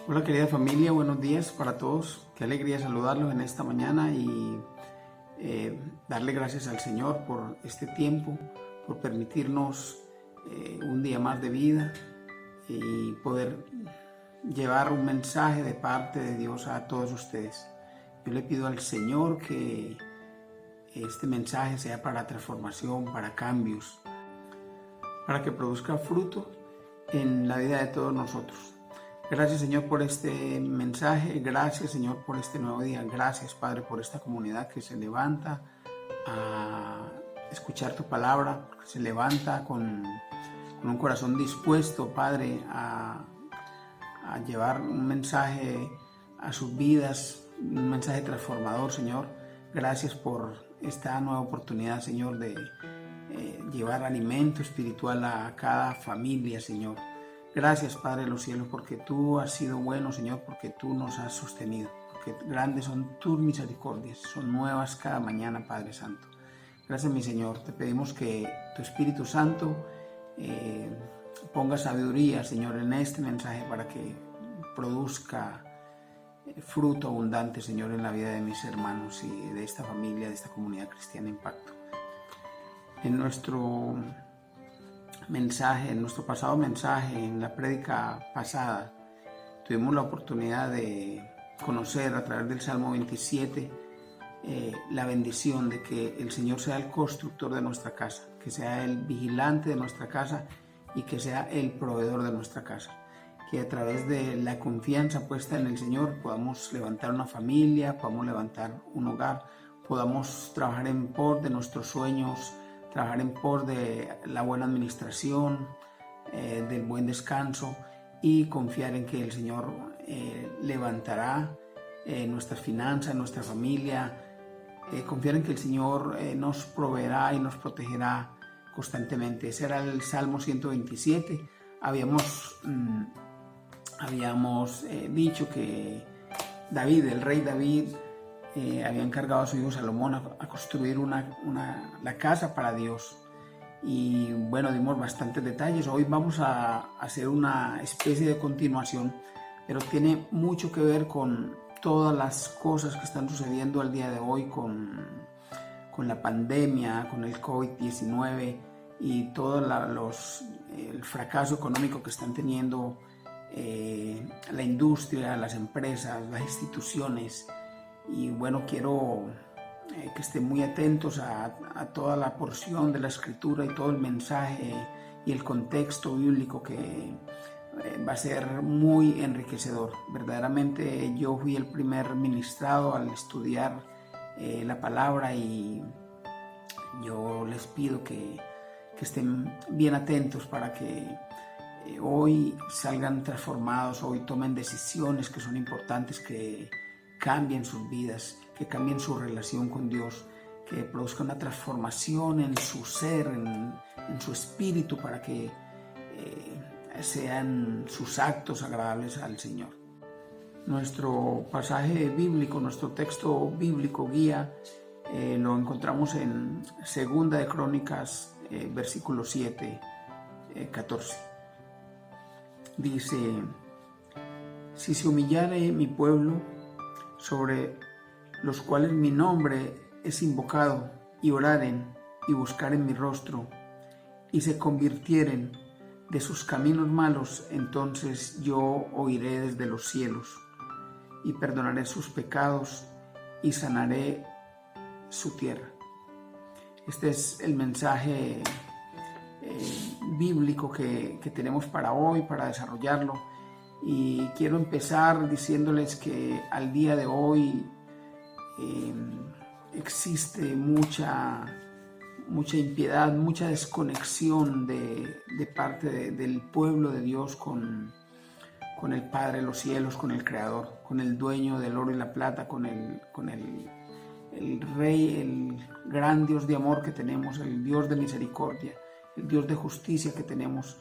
Hola querida familia, buenos días para todos. Qué alegría saludarlos en esta mañana y darle gracias al Señor por este tiempo, por permitirnos un día más de vida y poder llevar un mensaje de parte de Dios a todos ustedes. Yo le pido al Señor que este mensaje sea para transformación, para cambios, para que produzca fruto en la vida de todos nosotros. Gracias, Señor, por este mensaje. Gracias, Señor, por este nuevo día. Gracias, Padre, por esta comunidad que se levanta a escuchar tu palabra, que se levanta con un corazón dispuesto, Padre, a llevar un mensaje a sus vidas, un mensaje transformador, Señor. Gracias por esta nueva oportunidad, Señor, de llevar alimento espiritual a cada familia, Señor. Gracias, Padre de los cielos, porque tú has sido bueno, Señor, porque tú nos has sostenido, porque grandes son tus misericordias, son nuevas cada mañana, Padre Santo. Gracias, mi Señor. Te pedimos que tu Espíritu Santo ponga sabiduría, Señor, en este mensaje para que produzca fruto abundante, Señor, en la vida de mis hermanos y de esta familia, de esta comunidad cristiana Impacto. En nuestro mensaje, en nuestro pasado mensaje, en la prédica pasada, tuvimos la oportunidad de conocer a través del Salmo 27 la bendición de que el Señor sea el constructor de nuestra casa, que sea el vigilante de nuestra casa y que sea el proveedor de nuestra casa. Que a través de la confianza puesta en el Señor podamos levantar una familia, podamos levantar un hogar, podamos trabajar en pos de nuestros sueños, trabajar en pos de la buena administración, del buen descanso y confiar en que el Señor levantará nuestras finanzas, nuestra familia, confiar en que el Señor nos proveerá y nos protegerá constantemente. Ese era el Salmo 127. Habíamos dicho que David, el rey David, había encargado a su hijo Salomón a construir la casa para Dios. Y bueno, dimos bastantes detalles. Hoy vamos a hacer una especie de continuación, pero tiene mucho que ver con todas las cosas que están sucediendo al día de hoy con la pandemia, con el COVID-19 y todo el fracaso económico que están teniendo la industria, las empresas, las instituciones. Y bueno, quiero que estén muy atentos a toda la porción de la escritura y todo el mensaje y el contexto bíblico que va a ser muy enriquecedor. Verdaderamente yo fui el primer ministrado al estudiar la palabra y yo les pido que estén bien atentos para que hoy salgan transformados, hoy tomen decisiones que son importantes, que cambien sus vidas, que cambien su relación con Dios, que produzcan una transformación en su ser, en su espíritu, para que sean sus actos agradables al Señor. Nuestro pasaje bíblico, nuestro texto bíblico guía, lo encontramos en 2 de Crónicas, versículo 7, 14. Dice: si se humillare mi pueblo, sobre los cuales mi nombre es invocado, y oraren y buscaren mi rostro, y se convirtieren de sus caminos malos, entonces yo oiré desde los cielos, y perdonaré sus pecados, y sanaré su tierra. Este es el mensaje bíblico que tenemos para hoy, para desarrollarlo. Y quiero empezar diciéndoles que al día de hoy existe mucha impiedad, mucha desconexión de parte del pueblo de Dios con el Padre de los cielos, con el Creador, con el dueño del oro y la plata, con el Rey, el gran Dios de amor que tenemos, el Dios de misericordia, el Dios de justicia que tenemos.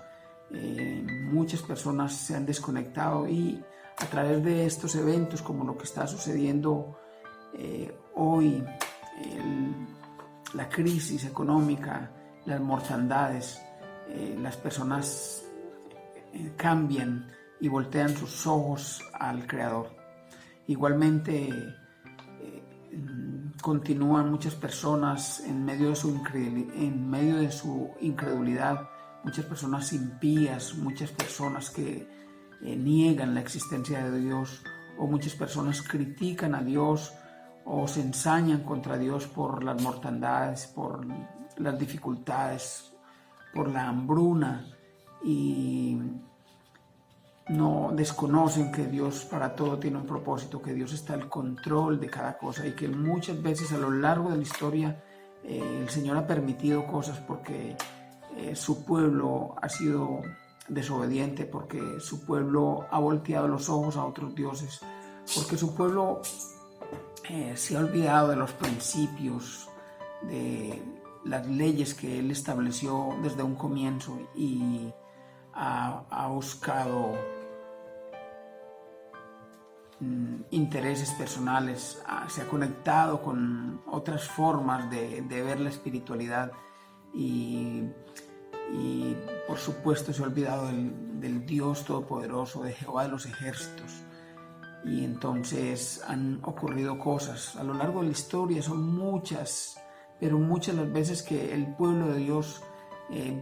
Muchas personas se han desconectado y a través de estos eventos, como lo que está sucediendo hoy, la crisis económica, las mortandades, las personas cambian y voltean sus ojos al Creador. Igualmente, continúan muchas personas en medio de su incredulidad, muchas personas impías, muchas personas que niegan la existencia de Dios, o muchas personas critican a Dios o se ensañan contra Dios por las mortandades, por las dificultades, por la hambruna, y no desconocen que Dios para todo tiene un propósito, que Dios está al control de cada cosa, y que muchas veces a lo largo de la historia el Señor ha permitido cosas porque su pueblo ha sido desobediente, porque su pueblo ha volteado los ojos a otros dioses, porque su pueblo se ha olvidado de los principios, de las leyes que Él estableció desde un comienzo, y ha buscado intereses personales, se ha conectado con otras formas de ver la espiritualidad, y por supuesto se ha olvidado del Dios Todopoderoso, de Jehová de los ejércitos. Y entonces han ocurrido cosas a lo largo de la historia, son muchas, pero muchas las veces que el pueblo de Dios,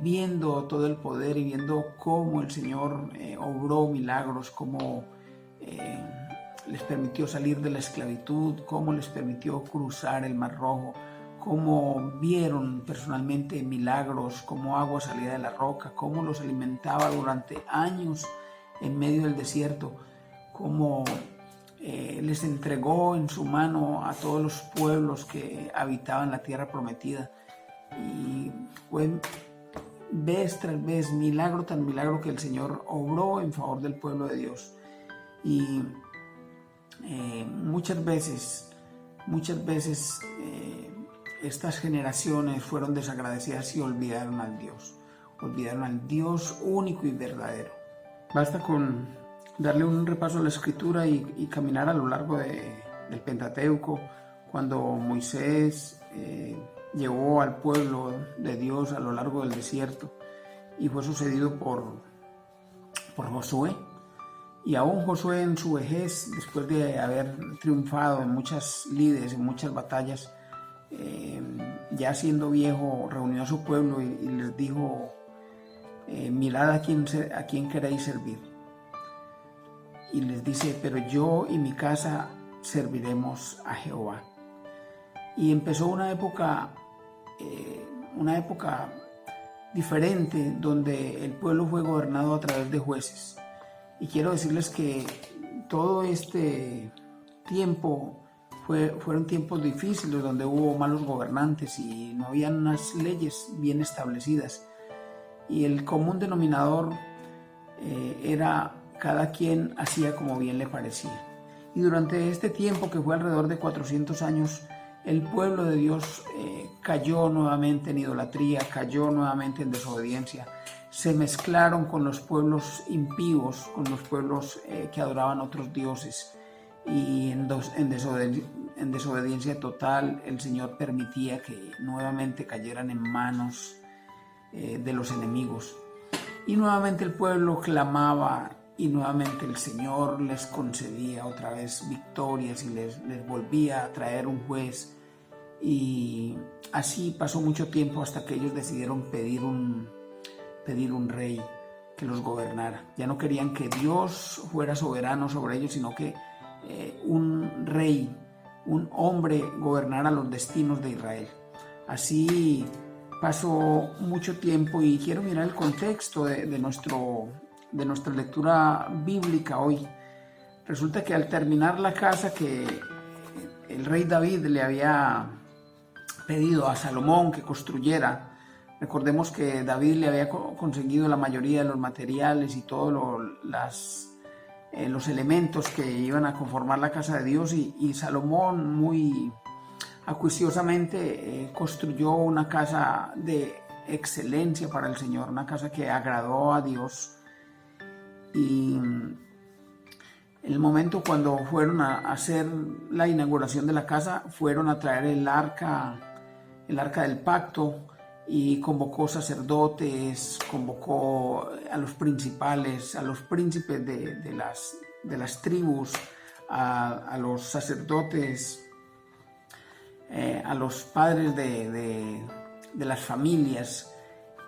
viendo todo el poder y viendo cómo el Señor obró milagros, cómo les permitió salir de la esclavitud, cómo les permitió cruzar el Mar Rojo, cómo vieron personalmente milagros, cómo agua salía de la roca, cómo los alimentaba durante años en medio del desierto, cómo les entregó en su mano a todos los pueblos que habitaban la tierra prometida. Y fue vez tras vez, milagro tras milagro, que el Señor obró en favor del pueblo de Dios. Y muchas veces estas generaciones fueron desagradecidas y olvidaron al Dios único y verdadero. Basta con darle un repaso a la Escritura y caminar a lo largo del Pentateuco, cuando Moisés llevó al pueblo de Dios a lo largo del desierto, y fue sucedido por Josué. Y aún Josué, en su vejez, después de haber triunfado en muchas lides, en muchas batallas, ya siendo viejo, reunió a su pueblo y les dijo: mirad a quién queréis servir. Y les dice: pero yo y mi casa serviremos a Jehová. Y empezó una época diferente, donde el pueblo fue gobernado a través de jueces. Y quiero decirles que todo este tiempo fueron tiempos difíciles, donde hubo malos gobernantes y no había unas leyes bien establecidas. Y el común denominador era cada quien hacía como bien le parecía. Y durante este tiempo, que fue alrededor de 400 años, el pueblo de Dios cayó nuevamente en idolatría, cayó nuevamente en desobediencia. Se mezclaron con los pueblos impíos, con los pueblos que adoraban otros dioses, y en desobediencia total el Señor permitía que nuevamente cayeran en manos de los enemigos. Y nuevamente el pueblo clamaba, y nuevamente el Señor les concedía otra vez victorias y les volvía a traer un juez. Y así pasó mucho tiempo hasta que ellos decidieron pedir un rey que los gobernara. Ya no querían que Dios fuera soberano sobre ellos, sino que un rey, un hombre, gobernara los destinos de Israel. Así pasó mucho tiempo, y quiero mirar el contexto de nuestra lectura bíblica hoy. Resulta que al terminar la casa que el rey David le había pedido a Salomón que construyera, recordemos que David le había conseguido la mayoría de los materiales y todos los elementos que iban a conformar la casa de Dios, y Salomón muy acuciosamente construyó una casa de excelencia para el Señor, una casa que agradó a Dios. Y el momento cuando fueron a hacer la inauguración de la casa, fueron a traer el arca del pacto, y convocó sacerdotes, convocó a los principales, a los príncipes de las tribus, a los sacerdotes, a los padres de las familias,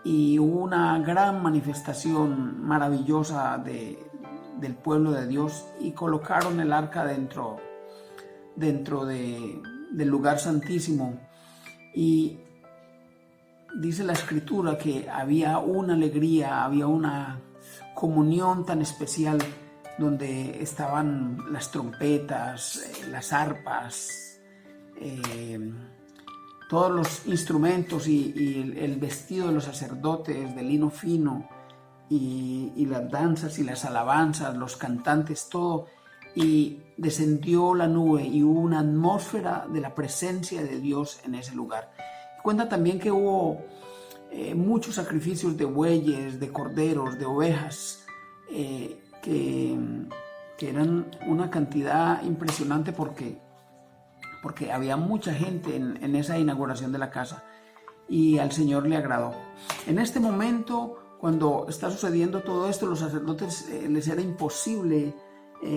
y hubo una gran manifestación maravillosa del pueblo de Dios, y colocaron el arca dentro del lugar santísimo. Y dice la escritura que había una alegría, había una comunión tan especial, donde estaban las trompetas, las arpas, todos los instrumentos y el vestido de los sacerdotes de lino fino, y las danzas y las alabanzas, los cantantes, todo. Y descendió la nube y hubo una atmósfera de la presencia de Dios en ese lugar. Cuenta también que hubo muchos sacrificios de bueyes, de corderos, de ovejas, que eran una cantidad impresionante, porque había mucha gente en esa inauguración de la casa, y al Señor le agradó. En este momento, cuando está sucediendo todo esto, los sacerdotes les era imposible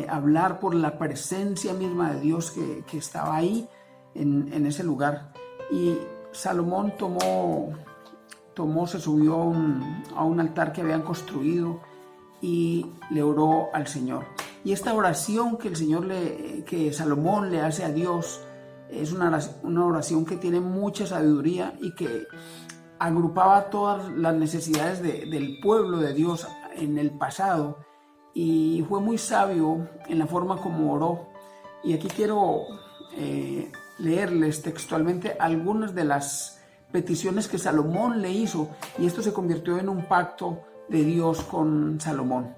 hablar por la presencia misma de Dios que estaba ahí en ese lugar. Y Salomón se subió a un altar que habían construido y le oró al Señor. Y esta oración que Salomón le hace a Dios es una oración que tiene mucha sabiduría y que agrupaba todas las necesidades del pueblo de Dios en el pasado, y fue muy sabio en la forma como oró. Y aquí quiero leerles textualmente algunas de las peticiones que Salomón le hizo, y esto se convirtió en un pacto de Dios con Salomón.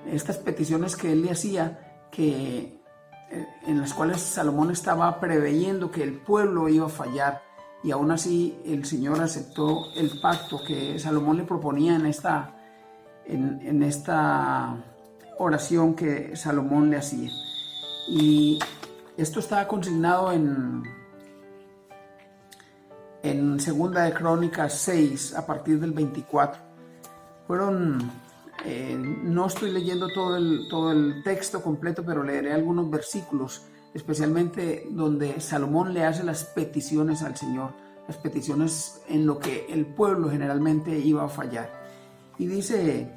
Estas peticiones que él le hacía, en las cuales Salomón estaba preveyendo que el pueblo iba a fallar, y aún así el Señor aceptó el pacto que Salomón le proponía en esta oración que Salomón le hacía. Y esto está consignado en Segunda de Crónicas 6, a partir del 24. No estoy leyendo todo el texto completo, pero leeré algunos versículos, especialmente donde Salomón le hace las peticiones al Señor, las peticiones en lo que el pueblo generalmente iba a fallar. Y dice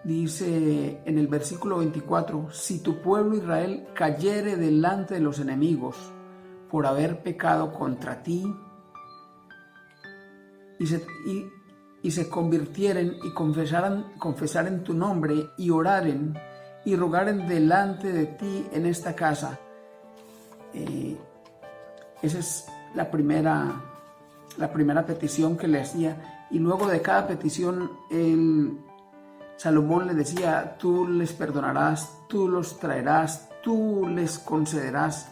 en el versículo 24: si tu pueblo Israel cayere delante de los enemigos por haber pecado contra ti, y se convirtieren y confesaren tu nombre, y oraren y rogaren delante de ti en esta casa. Esa es la primera petición que le hacía. Y luego de cada petición, Salomón le decía: tú les perdonarás, tú los traerás, tú les concederás.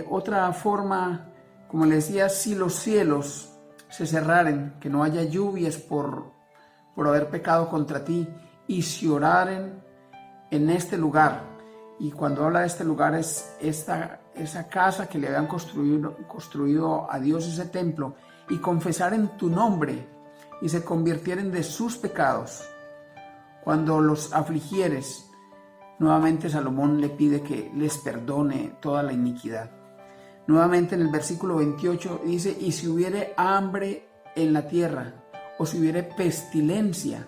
Otra forma, como le decía: si los cielos se cerraren, que no haya lluvias por haber pecado contra ti, y si oraren en este lugar. Y cuando habla de este lugar, es esa casa que le habían construido a Dios, ese templo, y confesaren tu nombre y se convirtieren de sus pecados, cuando los afligieres. Nuevamente Salomón le pide que les perdone toda la iniquidad. Nuevamente en el versículo 28 dice: y si hubiere hambre en la tierra, o si hubiere pestilencia,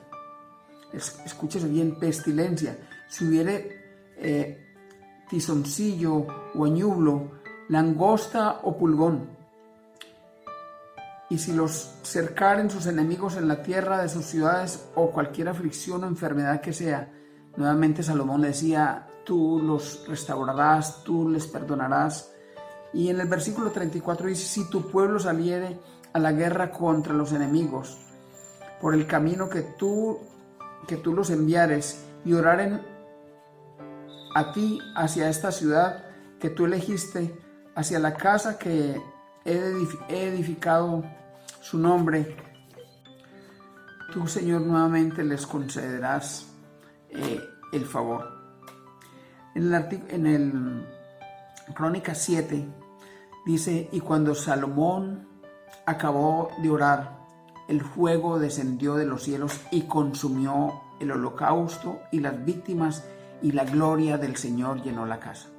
escúchese bien, pestilencia, si hubiere tizoncillo o añublo, langosta o pulgón, y si los cercaren sus enemigos en la tierra de sus ciudades, o cualquier aflicción o enfermedad que sea. Nuevamente Salomón le decía: tú los restaurarás, tú les perdonarás. Y en el versículo 34 dice: si tu pueblo saliere a la guerra contra los enemigos por el camino que tú los enviares, y oraren a ti hacia esta ciudad que tú elegiste, hacia la casa que he edificado su nombre, tú, Señor, nuevamente les concederás el favor. En el Crónicas 7 dice: y cuando Salomón acabó de orar, el fuego descendió de los cielos y consumió el holocausto y las víctimas, y la gloria del Señor llenó la casa.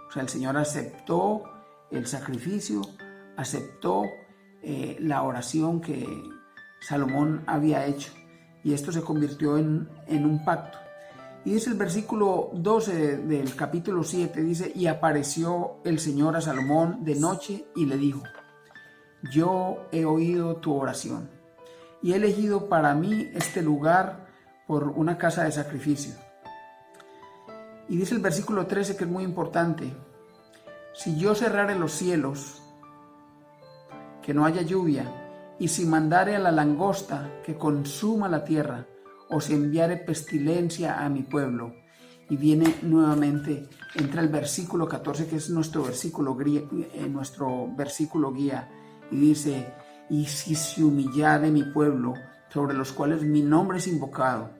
O sea, el Señor aceptó el sacrificio, aceptó la oración que Salomón había hecho, y esto se convirtió en un pacto. Y dice el versículo 12 del capítulo 7, dice: y apareció el Señor a Salomón de noche y le dijo: yo he oído tu oración y he elegido para mí este lugar por una casa de sacrificio. Y dice el versículo 13, que es muy importante: si yo cerrare los cielos, que no haya lluvia, y si mandare a la langosta que consuma la tierra, o si enviare pestilencia a mi pueblo. Y viene nuevamente, entra el versículo 14, que es nuestro versículo guía, y dice: y si se humillare mi pueblo, sobre los cuales mi nombre es invocado,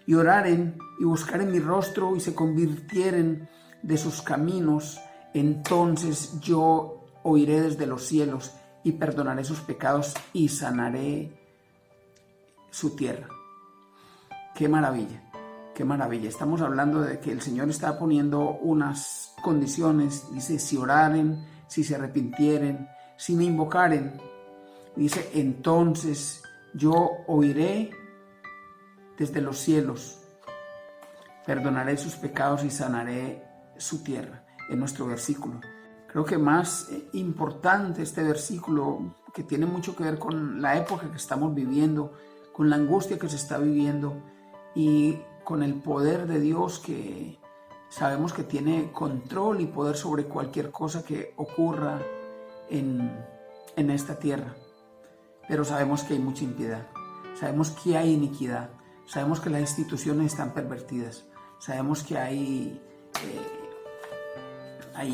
y oraren y buscaren mi rostro, y se convirtieren de sus caminos, entonces yo oiré desde los cielos y perdonaré sus pecados y sanaré su tierra. ¡Qué maravilla! ¡Qué maravilla! Estamos hablando de que el Señor está poniendo unas condiciones. Dice: si oraren, si se arrepintieren, si me invocaren. Dice: entonces yo oiré desde los cielos, perdonaré sus pecados y sanaré su tierra. En nuestro versículo. Creo que más importante este versículo, que tiene mucho que ver con la época que estamos viviendo, con la angustia que se está viviendo y con el poder de Dios, que sabemos que tiene control y poder sobre cualquier cosa que ocurra en esta tierra. Pero sabemos que hay mucha impiedad, sabemos que hay iniquidad, sabemos que las instituciones están pervertidas, sabemos que hay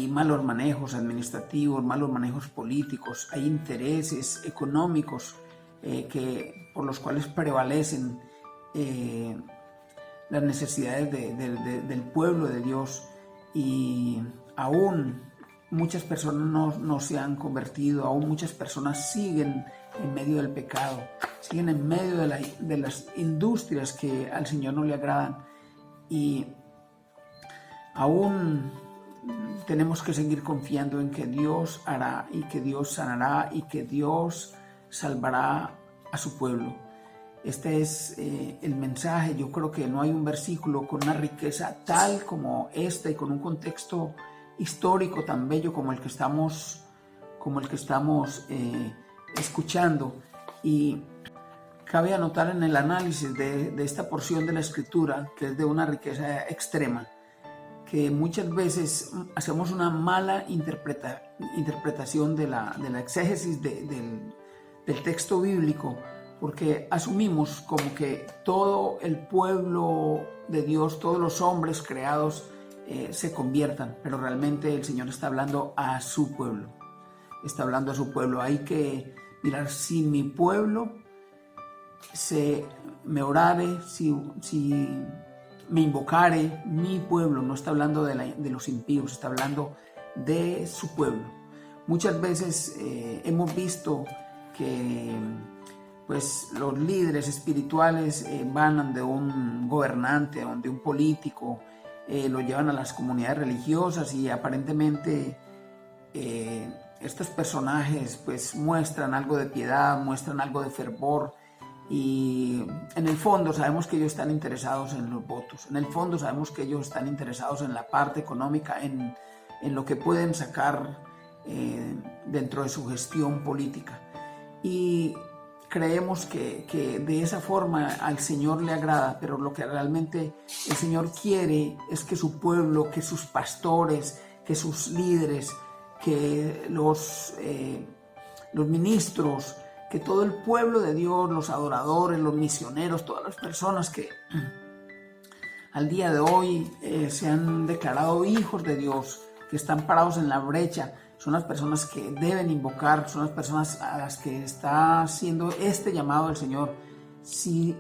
malos manejos administrativos, malos manejos políticos, hay intereses económicos por los cuales prevalecen las necesidades del pueblo de Dios, y aún muchas personas no se han convertido, aún muchas personas siguen en medio del pecado, siguen en medio de las industrias que al Señor no le agradan, y aún tenemos que seguir confiando en que Dios hará, y que Dios sanará, y que Dios salvará a su pueblo. Este es el mensaje. Yo creo que no hay un versículo con una riqueza tal como esta, y con un contexto histórico tan bello como el que estamos escuchando. Y cabe anotar en el análisis de esta porción de la Escritura, que es de una riqueza extrema, que muchas veces hacemos una mala interpretación de la exégesis del texto bíblico, porque asumimos como que todo el pueblo de Dios, todos los hombres creados se conviertan, pero realmente el Señor está hablando a su pueblo. Está hablando a su pueblo. Hay que mirar: si mi pueblo me orare, si me invocare, mi pueblo. No está hablando de los impíos, está hablando de su pueblo. Muchas veces hemos visto que pues los líderes espirituales van ante un gobernante, ante un político, lo llevan a las comunidades religiosas, y aparentemente estos personajes pues muestran algo de piedad, muestran algo de fervor, y en el fondo sabemos que ellos están interesados en los votos, en el fondo sabemos que ellos están interesados en la parte económica, en lo que pueden sacar dentro de su gestión política, y creemos que de esa forma al Señor le agrada, pero lo que realmente el Señor quiere es que su pueblo, que sus pastores, que sus líderes, que los ministros, que todo el pueblo de Dios, los adoradores, los misioneros, todas las personas que al día de hoy se han declarado hijos de Dios, que están parados en la brecha, son las personas que deben invocar, son las personas a las que está haciendo este llamado del Señor. Si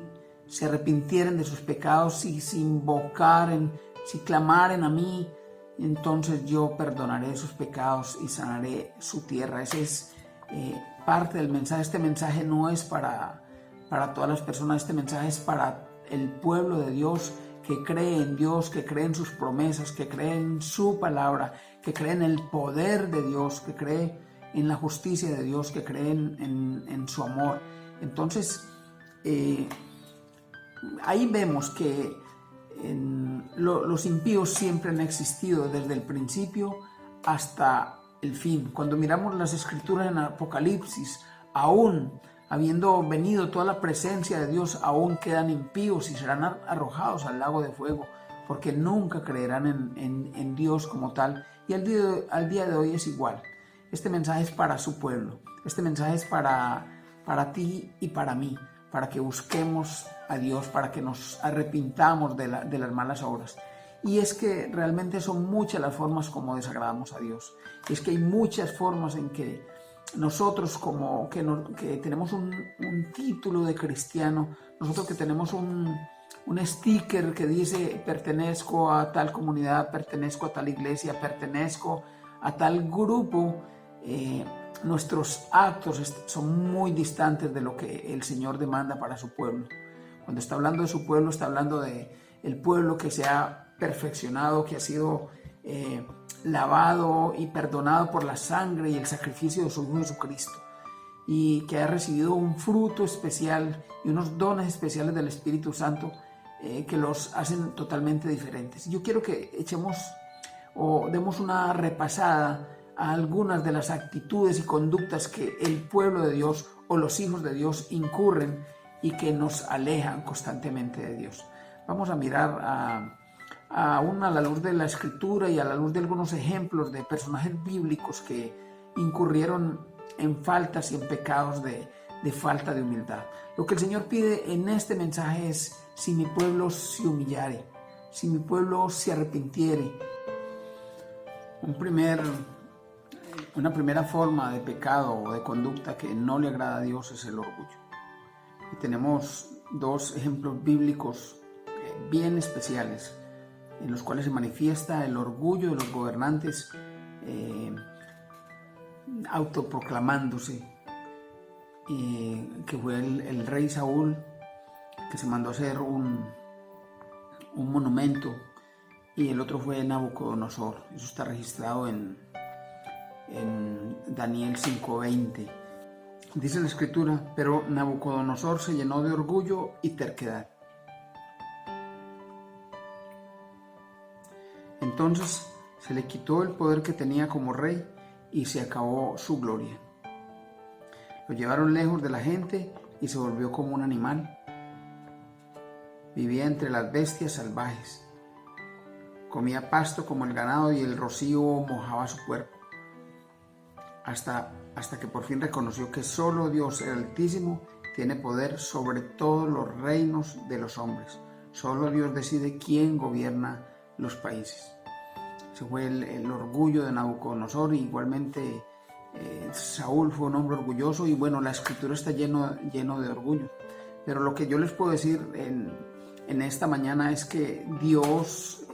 se arrepintieren de sus pecados, si invocaren, si clamaren a mí, entonces yo perdonaré sus pecados y sanaré su tierra. Ese es parte del mensaje. Este mensaje no es para todas las personas, este mensaje es para el pueblo de Dios que cree en Dios, que cree en sus promesas, que cree en su palabra, que cree en el poder de Dios, que cree en la justicia de Dios, que cree en su amor. Entonces, ahí vemos que los impíos siempre han existido desde el principio hasta el fin. Cuando miramos las escrituras en Apocalipsis, aún habiendo venido toda la presencia de Dios, aún quedan impíos y serán arrojados al lago de fuego, porque nunca creerán en Dios como tal. Y al día de hoy es igual. Este mensaje es para su pueblo. Este mensaje es para ti y para mí, para que busquemos a Dios, para que nos arrepintamos de las malas obras. Y es que realmente son muchas las formas como desagradamos a Dios. Es que hay muchas formas en que nosotros que tenemos un título de cristiano, nosotros que tenemos un sticker que dice pertenezco a tal comunidad, pertenezco a tal iglesia, pertenezco a tal grupo, nuestros actos son muy distantes de lo que el Señor demanda para su pueblo. Cuando está hablando de su pueblo, está hablando de el pueblo que se ha perfeccionado, que ha sido lavado y perdonado por la sangre y el sacrificio de su Hijo Jesucristo, y que ha recibido un fruto especial y unos dones especiales del Espíritu Santo que los hacen totalmente diferentes. Yo quiero que echemos o demos una repasada a algunas de las actitudes y conductas que el pueblo de Dios o los hijos de Dios incurren y que nos alejan constantemente de Dios. Vamos a mirar aún a la luz de la Escritura y a la luz de algunos ejemplos de personajes bíblicos que incurrieron en faltas y en pecados de falta de humildad. Lo que el Señor pide en este mensaje es: si mi pueblo se humillare, si mi pueblo se arrepintiere. Una primera forma de pecado o de conducta que no le agrada a Dios es el orgullo. Y tenemos dos ejemplos bíblicos bien especiales en los cuales se manifiesta el orgullo de los gobernantes autoproclamándose, que fue el rey Saúl, que se mandó a hacer un monumento, y el otro fue Nabucodonosor. Eso está registrado en Daniel 5:20. Dice la Escritura: pero Nabucodonosor se llenó de orgullo y terquedad. Entonces se le quitó el poder que tenía como rey y se acabó su gloria. Lo llevaron lejos de la gente y se volvió como un animal. Vivía entre las bestias salvajes. Comía pasto como el ganado y el rocío mojaba su cuerpo. Hasta que por fin reconoció que solo Dios, el Altísimo, tiene poder sobre todos los reinos de los hombres. Solo Dios decide quién gobierna los países. Ese fue el orgullo de Nabucodonosor. Igualmente Saúl fue un hombre orgulloso, y bueno, la Escritura está lleno de orgullo. Pero lo que yo les puedo decir en esta mañana es que Dios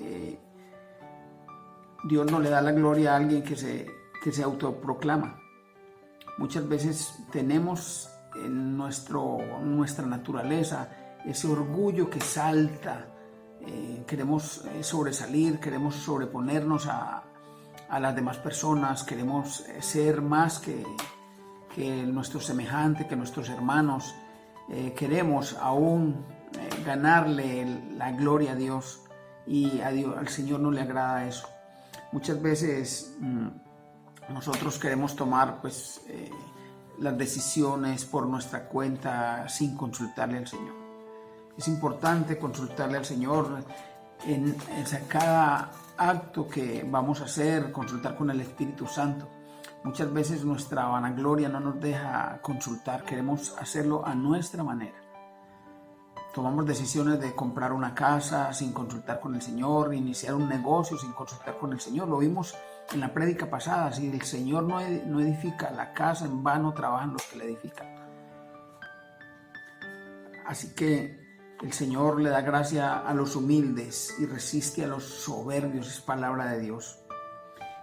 no le da la gloria a alguien que se autoproclama. Muchas veces tenemos en nuestra naturaleza ese orgullo que salta. Queremos sobresalir, queremos sobreponernos a las demás personas, queremos ser más que nuestros semejantes, que nuestros hermanos. Queremos aún ganarle la gloria a Dios, y al Señor no le agrada eso. Muchas veces nosotros queremos tomar las decisiones por nuestra cuenta sin consultarle al Señor. Es importante consultarle al Señor en cada acto que vamos a hacer, consultar con el Espíritu Santo. Muchas veces nuestra vanagloria no nos deja consultar, queremos hacerlo a nuestra manera. Tomamos decisiones de comprar una casa sin consultar con el Señor, iniciar un negocio sin consultar con el Señor. Lo vimos en la prédica pasada: si el Señor no edifica la casa, en vano trabajan los que la edifican. Así que el Señor le da gracia a los humildes y resiste a los soberbios, es palabra de Dios.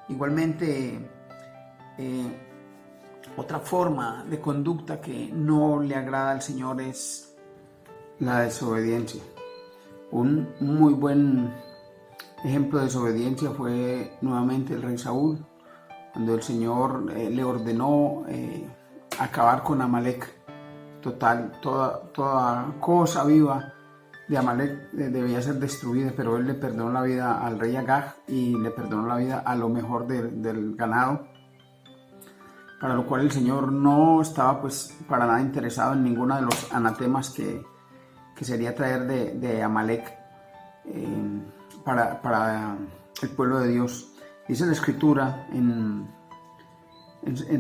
Igualmente, Otra forma de conducta que no le agrada al Señor es la desobediencia. Un muy buen ejemplo de desobediencia fue nuevamente el rey Saúl, cuando el Señor le ordenó acabar con Amalek. Total, toda cosa viva de Amalek debía ser destruida, pero él le perdonó la vida al rey Agag y le perdonó la vida a lo mejor del ganado, para lo cual el Señor no estaba pues para nada interesado en ninguno de los anatemas que sería traer de Amalek para el pueblo de Dios. Dice la Escritura en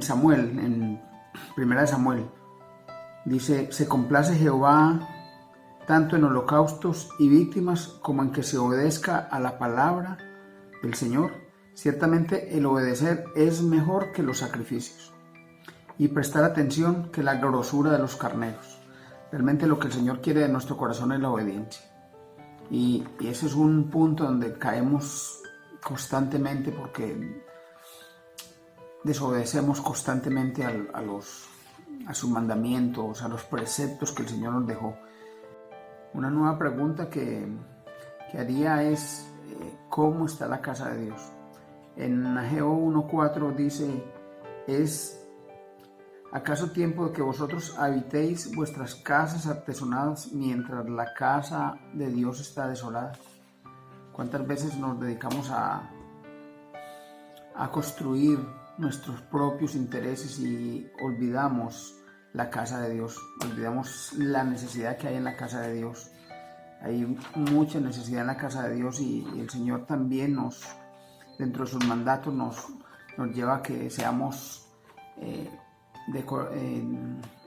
Samuel, en Primera de Samuel, dice: se complace Jehová tanto en holocaustos y víctimas como en que se obedezca a la palabra del Señor. Ciertamente el obedecer es mejor que los sacrificios y prestar atención que la grosura de los carneros. Realmente lo que el Señor quiere de nuestro corazón es la obediencia. Y ese es un punto donde caemos constantemente porque desobedecemos constantemente a sus mandamientos, a los preceptos que el Señor nos dejó. Una nueva pregunta que haría es ¿cómo está la casa de Dios? En Ageo 1:4 dice: ¿es acaso tiempo de que vosotros habitéis vuestras casas artesonadas mientras la casa de Dios está desolada? ¿Cuántas veces nos dedicamos a construir nuestros propios intereses y olvidamos la casa de Dios? Olvidamos la necesidad que hay en la casa de Dios. Hay mucha necesidad en la casa de Dios y el Señor también dentro de sus mandatos nos lleva a que seamos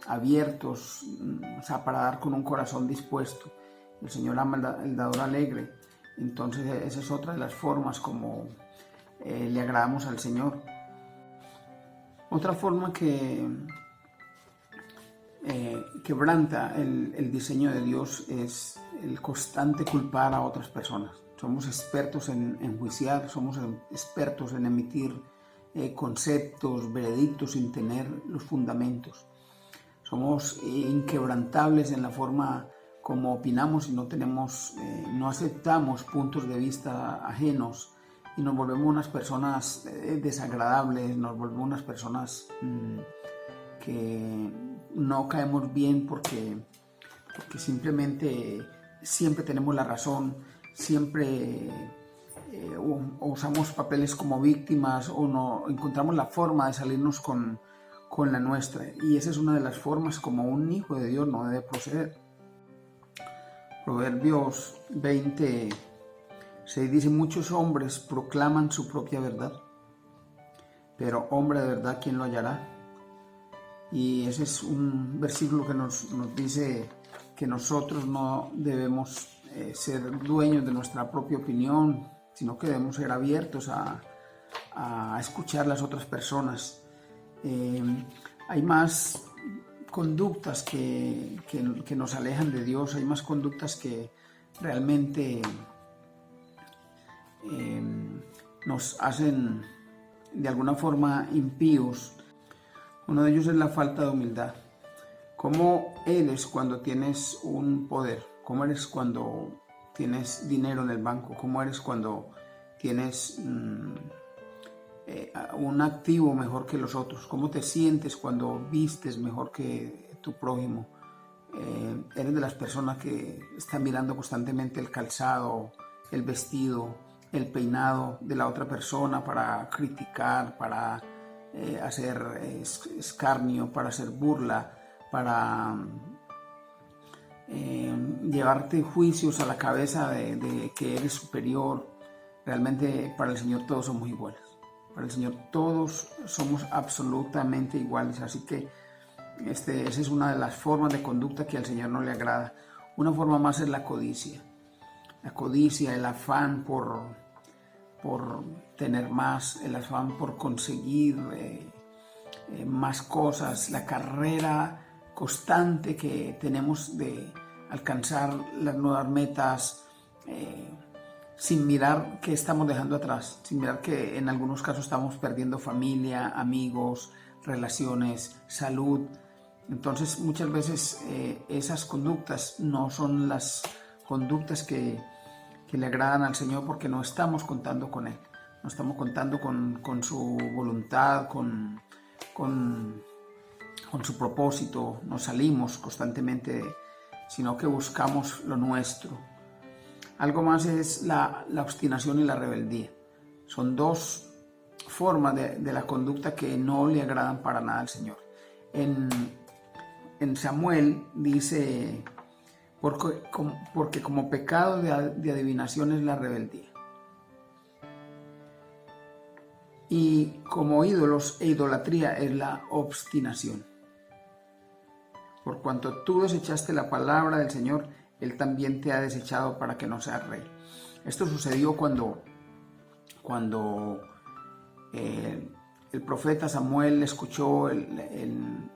abiertos, o sea, para dar con un corazón dispuesto. El Señor ama el dador alegre. Entonces esa es otra de las formas como le agradamos al Señor. Otra forma que quebranta el diseño de Dios es el constante culpar a otras personas. Somos expertos en enjuiciar, somos expertos en emitir conceptos, veredictos sin tener los fundamentos. Somos inquebrantables en la forma como opinamos y no aceptamos puntos de vista ajenos y nos volvemos unas personas desagradables, nos volvemos unas personas que no caemos bien porque simplemente siempre tenemos la razón, siempre usamos papeles como víctimas o no encontramos la forma de salirnos con la nuestra, y esa es una de las formas como un hijo de Dios no debe proceder. Proverbios 20:6 dice: muchos hombres proclaman su propia verdad, pero hombre de verdad, ¿quién lo hallará? Y ese es un versículo que nos dice que nosotros no debemos ser dueños de nuestra propia opinión, sino que debemos ser abiertos a escuchar las otras personas. Hay más conductas que nos alejan de Dios, hay más conductas que realmente nos hacen de alguna forma impíos. Uno de ellos es la falta de humildad. ¿Cómo eres cuando tienes un poder? ¿Cómo eres cuando tienes dinero en el banco? ¿Cómo eres cuando tienes un activo mejor que los otros? ¿Cómo te sientes cuando vistes mejor que tu prójimo? Eres de las personas que están mirando constantemente el calzado, el vestido, el peinado de la otra persona para criticar, para hacer escarnio, para hacer burla, para llevarte juicios a la cabeza de que eres superior. Realmente para el Señor todos somos iguales. Para el Señor todos somos absolutamente iguales. Así que esa es una de las formas de conducta que al Señor no le agrada. Una forma más es la codicia. La codicia, el afán por tener más, el afán por conseguir más cosas, la carrera constante que tenemos de alcanzar las nuevas metas sin mirar qué estamos dejando atrás, sin mirar que en algunos casos estamos perdiendo familia, amigos, relaciones, salud. Entonces muchas veces esas conductas no son las conductas que le agradan al Señor, porque no estamos contando con Él, no estamos contando con su voluntad, con su propósito, no salimos constantemente, sino que buscamos lo nuestro. Algo más es la obstinación y la rebeldía. Son dos formas de la conducta que no le agradan para nada al Señor. En Samuel dice, porque como pecado de adivinación es la rebeldía, y como ídolos e idolatría es la obstinación. Por cuanto tú desechaste la palabra del Señor, Él también te ha desechado para que no seas rey. Esto sucedió cuando el profeta Samuel escuchó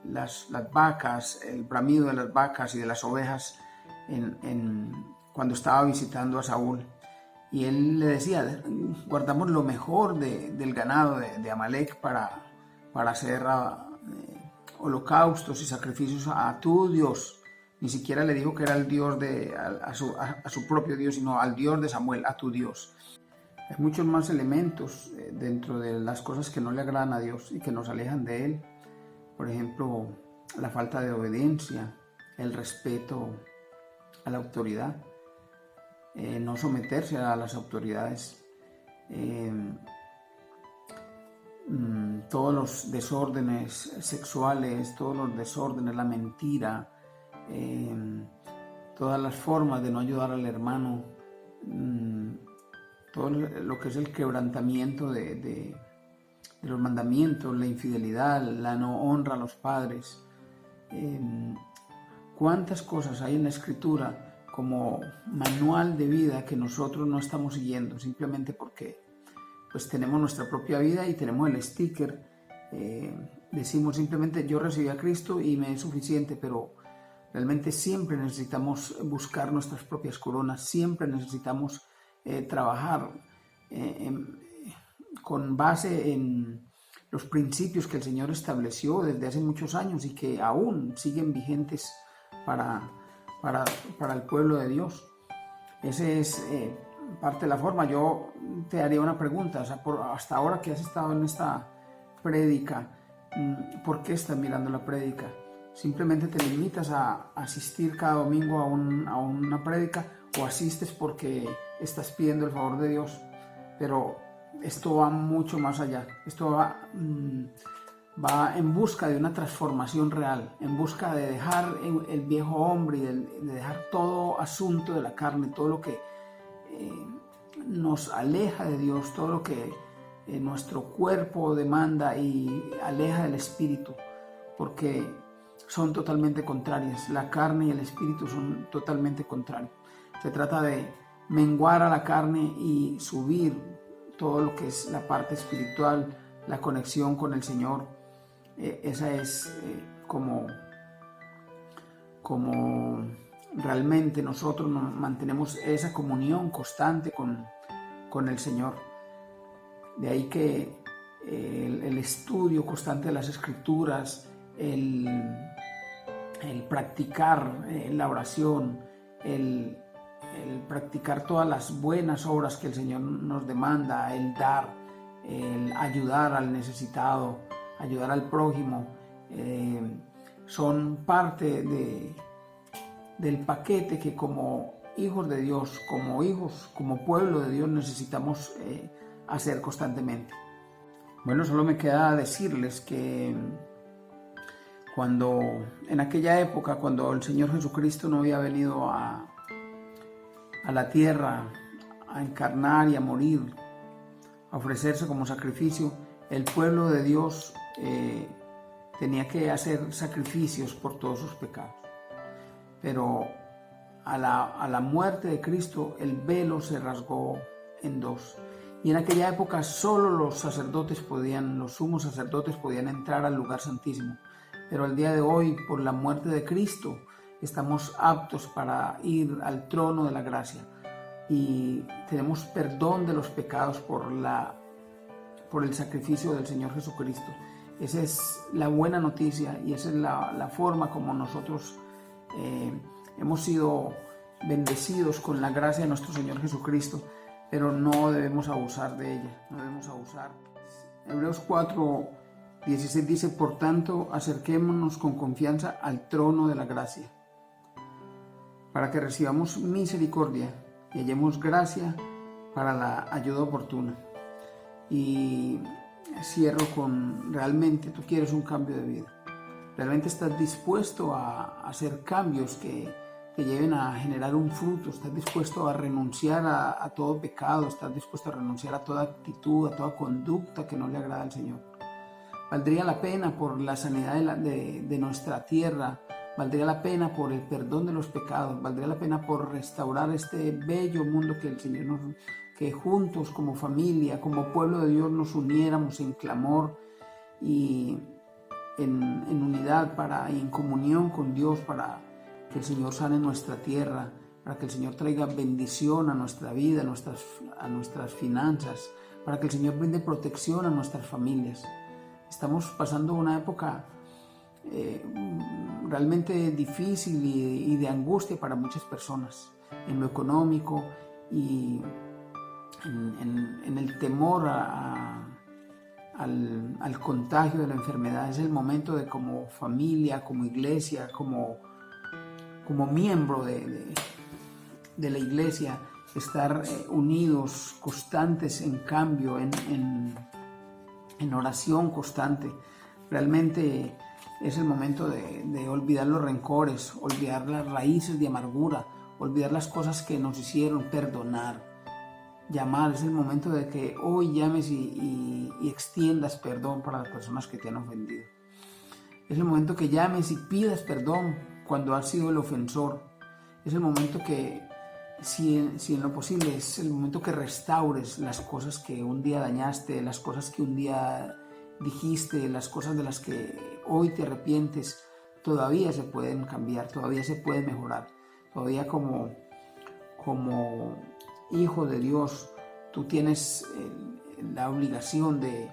las vacas, el bramido de las vacas y de las ovejas cuando estaba visitando a Saúl. Y él le decía, guardamos lo mejor del ganado de Amalek para hacer holocaustos y sacrificios a tu Dios. Ni siquiera le dijo que era el Dios a su propio Dios, sino al Dios de Samuel, a tu Dios. Hay muchos más elementos dentro de las cosas que no le agradan a Dios y que nos alejan de Él. Por ejemplo, la falta de obediencia, el respeto a la autoridad, no someterse a las autoridades, todos los desórdenes sexuales, todos los desórdenes, la mentira, todas las formas de no ayudar al hermano, todo lo que es el quebrantamiento de los mandamientos, la infidelidad, la no honra a los padres. ¿Cuántas cosas hay en la Escritura como manual de vida que nosotros no estamos siguiendo simplemente porque pues tenemos nuestra propia vida y tenemos el sticker? Decimos simplemente yo recibí a Cristo y me es suficiente, pero realmente siempre necesitamos buscar nuestras propias coronas, siempre necesitamos trabajar con base en los principios que el Señor estableció desde hace muchos años y que aún siguen vigentes para el pueblo de Dios. Esa es parte de la forma. Yo te haría una pregunta, o sea, hasta ahora que has estado en esta prédica, ¿por qué estás mirando la prédica? ¿Simplemente te limitas a asistir cada domingo a una prédica, o asistes porque estás pidiendo el favor de Dios? Pero esto va mucho más allá. Esto va en busca de una transformación real, en busca de dejar el viejo hombre y de dejar todo asunto de la carne, todo lo que nos aleja de Dios, todo lo que nuestro cuerpo demanda y aleja del espíritu, porque son totalmente contrarias. La carne y el espíritu son totalmente contrarios. Se trata de menguar a la carne y subir todo lo que es la parte espiritual, la conexión con el Señor. Esa es como realmente nosotros mantenemos esa comunión constante con el Señor. De ahí que el estudio constante de las Escrituras, el practicar la oración, el practicar todas las buenas obras que el Señor nos demanda, el dar, el ayudar al necesitado, ayudar al prójimo, son parte del paquete que como hijos de Dios, como pueblo de Dios necesitamos hacer constantemente. Bueno, solo me queda decirles que en aquella época, cuando el Señor Jesucristo no había venido a la tierra a encarnar y a morir, a ofrecerse como sacrificio, el pueblo de Dios tenía que hacer sacrificios por todos sus pecados. Pero a la muerte de Cristo el velo se rasgó en dos. Y en aquella época solo los sumos sacerdotes podían entrar al lugar santísimo. Pero al día de hoy, por la muerte de Cristo, estamos aptos para ir al trono de la gracia. Y tenemos perdón de los pecados por el sacrificio del Señor Jesucristo. Esa es la buena noticia y esa es la forma como nosotros hemos sido bendecidos con la gracia de nuestro Señor Jesucristo, pero no debemos abusar de ella, no debemos abusar. Hebreos 4:16 dice: por tanto, acerquémonos con confianza al trono de la gracia, para que recibamos misericordia y hallemos gracia para la ayuda oportuna. Y cierro con: realmente tú quieres un cambio de vida, realmente estás dispuesto a hacer cambios que te lleven a generar un fruto, estás dispuesto a renunciar a todo pecado, estás dispuesto a renunciar a toda actitud, a toda conducta que no le agrada al Señor. Valdría la pena por la sanidad de nuestra tierra, valdría la pena por el perdón de los pecados, valdría la pena por restaurar este bello mundo que el Señor que juntos como familia, como pueblo de Dios nos uniéramos en clamor y en unidad y en comunión con Dios para que el Señor sane nuestra tierra, para que el Señor traiga bendición a nuestra vida, a nuestras finanzas, para que el Señor brinde protección a nuestras familias. Estamos pasando una época realmente difícil y de angustia para muchas personas, en lo económico y en el temor al contagio de la enfermedad. Es el momento de, como familia, como iglesia, como miembro de la iglesia, estar unidos, constantes en cambio, en oración constante. Realmente es el momento de olvidar los rencores, olvidar las raíces de amargura, olvidar las cosas que nos hicieron, perdonar, llamar. Es el momento de que hoy llames y extiendas perdón para las personas que te han ofendido. Es el momento que llames y pidas perdón cuando has sido el ofensor. Es el momento que, si en lo posible, es el momento que restaures las cosas que un día dañaste, las cosas que un día dijiste, las cosas de las que hoy te arrepientes. Todavía se pueden cambiar, todavía se puede mejorar. Todavía como hijo de Dios, tú tienes la obligación de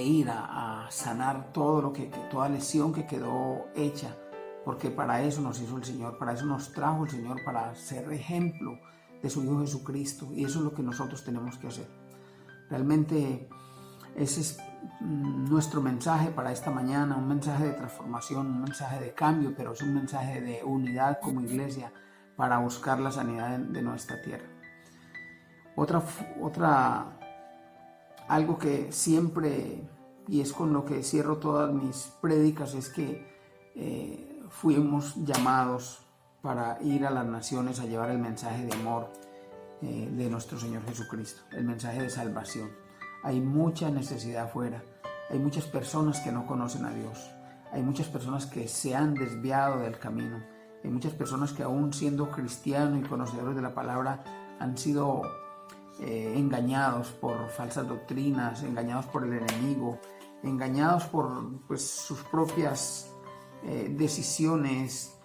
ir a sanar toda lesión que quedó hecha, porque para eso nos hizo el Señor, para eso nos trajo el Señor, para ser ejemplo de su Hijo Jesucristo, y eso es lo que nosotros tenemos que hacer. Realmente ese es nuestro mensaje para esta mañana, un mensaje de transformación, un mensaje de cambio, pero es un mensaje de unidad como iglesia para buscar la sanidad de nuestra tierra. Algo que siempre, y es con lo que cierro todas mis prédicas, es que fuimos llamados para ir a las naciones a llevar el mensaje de amor de nuestro Señor Jesucristo, el mensaje de salvación. Hay mucha necesidad afuera, hay muchas personas que no conocen a Dios, hay muchas personas que se han desviado del camino, hay muchas personas que aún siendo cristianos y conocedores de la palabra han sido engañados por falsas doctrinas, engañados por el enemigo, engañados por sus propias decisiones,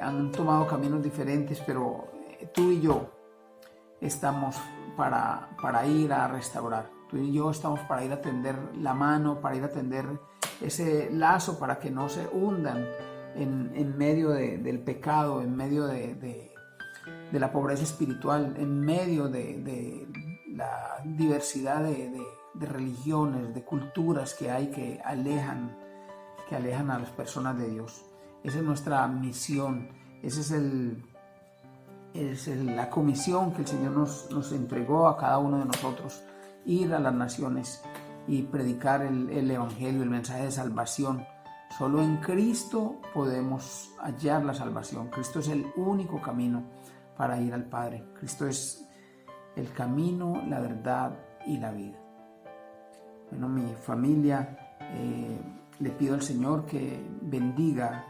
han tomado caminos diferentes, pero tú y yo estamos para ir a restaurar, tú y yo estamos para ir a tender la mano, para ir a tender ese lazo para que no se hundan en medio del pecado, en medio de la pobreza espiritual, en medio de la diversidad de religiones, de culturas que hay que alejan a las personas de Dios. Esa es nuestra misión, esa es la comisión que el Señor nos entregó a cada uno de nosotros: ir a las naciones y predicar el Evangelio, el mensaje de salvación. Solo en Cristo podemos hallar la salvación. Cristo es el único camino para ir al Padre. Cristo es el camino, la verdad y la vida. Bueno, mi familia, le pido al Señor que bendiga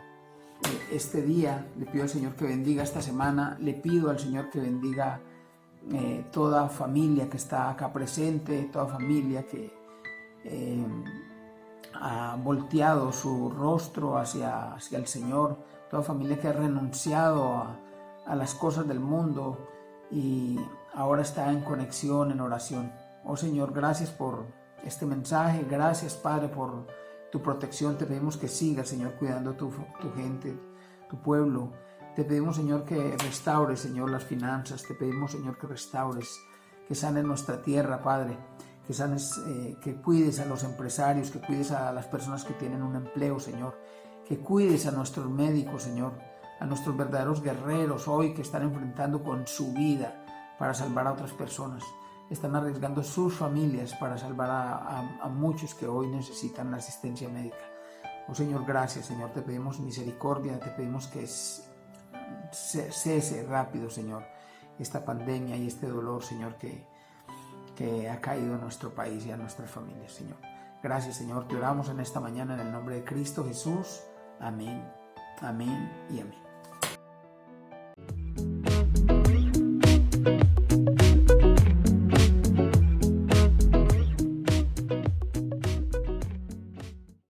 este día, le pido al Señor que bendiga esta semana, le pido al Señor que bendiga toda familia que está acá presente, toda familia que ha volteado su rostro hacia el Señor, toda familia que ha renunciado a las cosas del mundo y ahora está en conexión, en oración. Oh Señor, gracias por este mensaje. Gracias, Padre, por tu protección. Te pedimos que sigas, Señor, cuidando tu gente, tu pueblo. Te pedimos, Señor, que restaures, Señor, las finanzas. Te pedimos, Señor, que restaures, que sanes nuestra tierra, Padre. Que sanes, que cuides a los empresarios, que cuides a las personas que tienen un empleo, Señor. Que cuides a nuestros médicos, Señor, a nuestros verdaderos guerreros hoy que están enfrentando con su vida para salvar a otras personas. Están arriesgando sus familias para salvar a muchos que hoy necesitan la asistencia médica. Oh Señor, gracias, Señor. Te pedimos misericordia, te pedimos que cese rápido, Señor, esta pandemia y este dolor, Señor, que ha caído en nuestro país y a nuestras familias, Señor. Gracias, Señor. Te oramos en esta mañana en el nombre de Cristo Jesús. Amén, amén y amén.